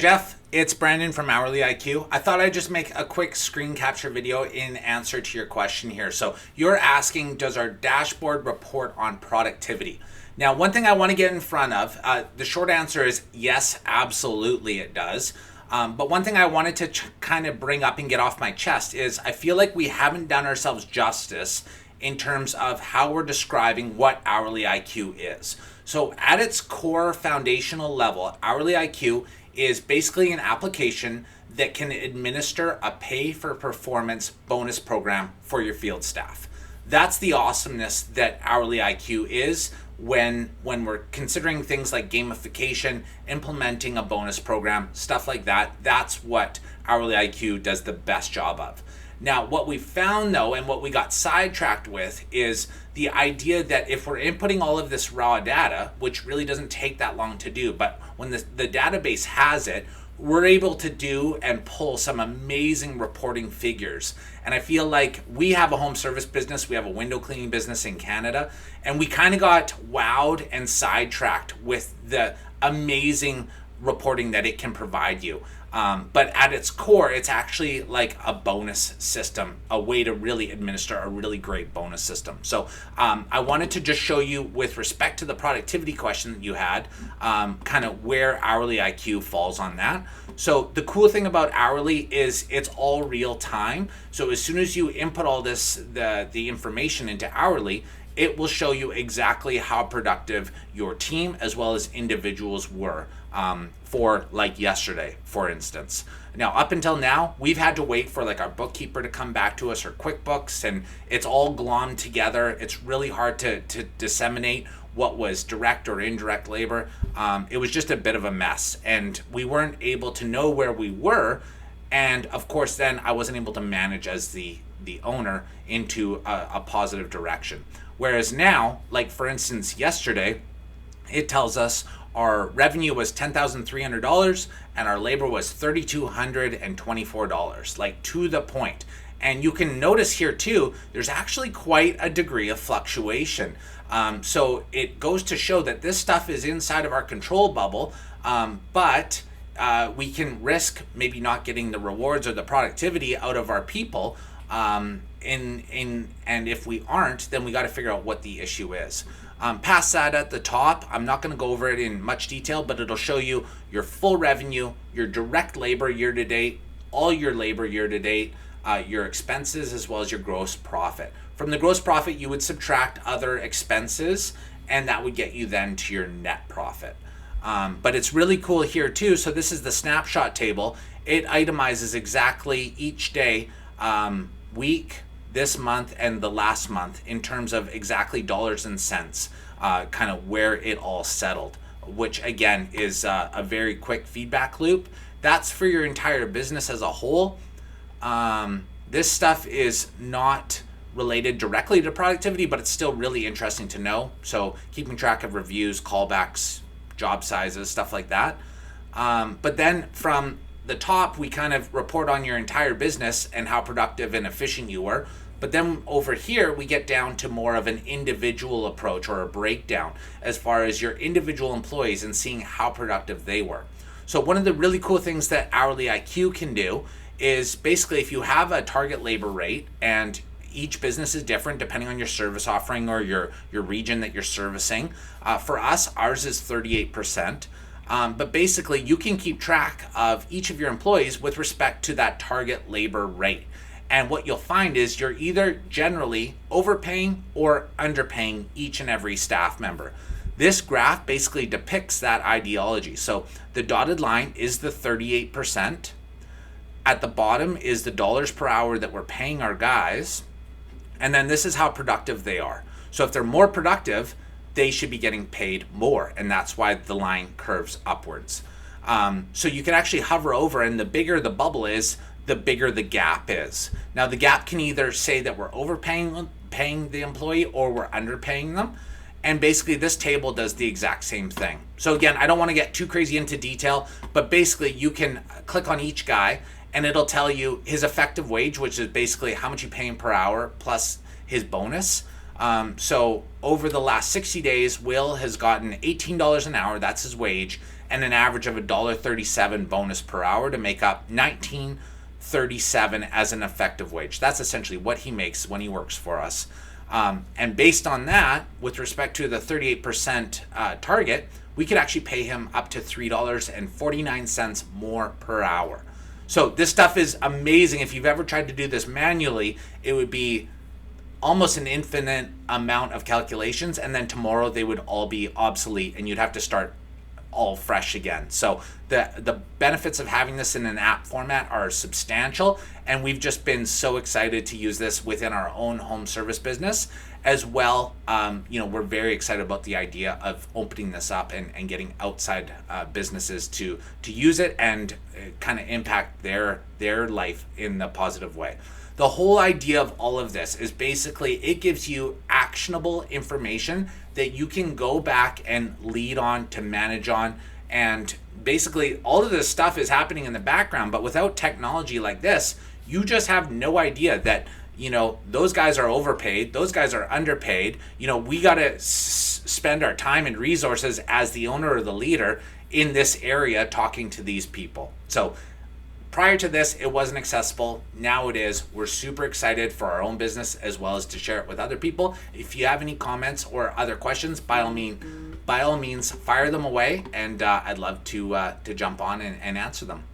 Jeff, it's Brandon from HourlyIQ. I thought I'd just make a quick screen capture video in answer to your question here. So you're asking, does our dashboard report on productivity? Now, one thing I want to get in front of, the short answer is yes, absolutely it does. But one thing I wanted to kind of bring up and get off my chest is I feel like we haven't done ourselves justice in terms of how we're describing what HourlyIQ is. So at its core foundational level, HourlyIQ is basically an application that can administer a pay for performance bonus program for your field staff. That's the awesomeness that HourlyIQ is when we're considering things like gamification, implementing a bonus program, stuff like that. That's what HourlyIQ does the best job of. Now, what we found though, and what we got sidetracked with, is the idea that if we're inputting all of this raw data, which really doesn't take that long to do, but when the database has it, we're able to do and pull some amazing reporting figures. And I feel like we have a home service business, we have a window cleaning business in Canada, and we kind of got wowed and sidetracked with the amazing reporting that it can provide you. But at its core, it's actually like a bonus system, a way to really administer a really great bonus system. So I wanted to just show you, with respect to the productivity question that you had, kind of where HourlyIQ falls on that. So the cool thing about Hourly is it's all real time. So as soon as you input all the information into Hourly, it will show you exactly how productive your team as well as individuals were for like yesterday, for instance. Now, up until now, we've had to wait for like our bookkeeper to come back to us, or QuickBooks, and it's all glommed together. It's really hard to disseminate what was direct or indirect labor. It was just a bit of a mess, and we weren't able to know where we were. And of course, then I wasn't able to manage as the owner into a positive direction. Whereas now, like for instance, yesterday, it tells us our revenue was $10,300 and our labor was $3,224, like to the point. And you can notice here too, there's actually quite a degree of fluctuation. So it goes to show that this stuff is inside of our control bubble, but we can risk maybe not getting the rewards or the productivity out of our people. And if we aren't, then we got to figure out what the issue is. Past that, at the top, I'm not going to go over it in much detail, but it'll show you your full revenue, your direct labor year to date, all your labor year to date, your expenses, as well as your gross profit. From the gross profit, you would subtract other expenses, and that would get you then to your net profit. But it's really cool here too. So this is the snapshot table. It itemizes exactly each day, week, this month, and the last month in terms of exactly dollars and cents, kind of where it all settled, which again is a very quick feedback loop. That's for your entire business as a whole. This stuff is not related directly to productivity, but it's still really interesting to know. So keeping track of reviews, callbacks, job sizes, stuff like that. But then from the top, we kind of report on your entire business and how productive and efficient you were. But then over here, we get down to more of an individual approach, or a breakdown as far as your individual employees and seeing how productive they were. So one of the really cool things that HourlyIQ can do is basically, if you have a target labor rate, and each business is different depending on your service offering or your region that you're servicing. For us, ours is 38%. But basically, you can keep track of each of your employees with respect to that target labor rate. And what you'll find is you're either generally overpaying or underpaying each and every staff member. This graph basically depicts that ideology. So the dotted line is the 38%. At the bottom is the dollars per hour that we're paying our guys. And then this is how productive they are. So if they're more productive, they should be getting paid more. And that's why the line curves upwards. So you can actually hover over, and the bigger the bubble is, the bigger the gap is. Now the gap can either say that we're overpaying the employee or we're underpaying them. And basically this table does the exact same thing. So again, I don't want to get too crazy into detail, but basically you can click on each guy and it'll tell you his effective wage, which is basically how much you pay him per hour plus his bonus. So over the last 60 days, Will has gotten $18 an hour, that's his wage, and an average of $1.37 bonus per hour to make up $19.37 as an effective wage. That's essentially what he makes when he works for us. And based on that, with respect to the 38% target, we could actually pay him up to $3.49 more per hour. So this stuff is amazing. If you've ever tried to do this manually, it would be almost an infinite amount of calculations, and then tomorrow they would all be obsolete and you'd have to start all fresh again. So the benefits of having this in an app format are substantial, and we've just been so excited to use this within our own home service business as well. We're very excited about the idea of opening this up and getting outside businesses to use it and kind of impact their life in the positive way. The whole idea of all of this is basically it gives you actionable information that you can go back and lead on, to manage on, and basically all of this stuff is happening in the background, but without technology like this, you just have no idea that, those guys are overpaid, those guys are underpaid. We got to spend our time and resources as the owner or the leader in this area talking to these people. So prior to this, it wasn't accessible. Now it is. We're super excited for our own business as well as to share it with other people. If you have any comments or other questions, by all means, fire them away, and I'd love to jump on and answer them.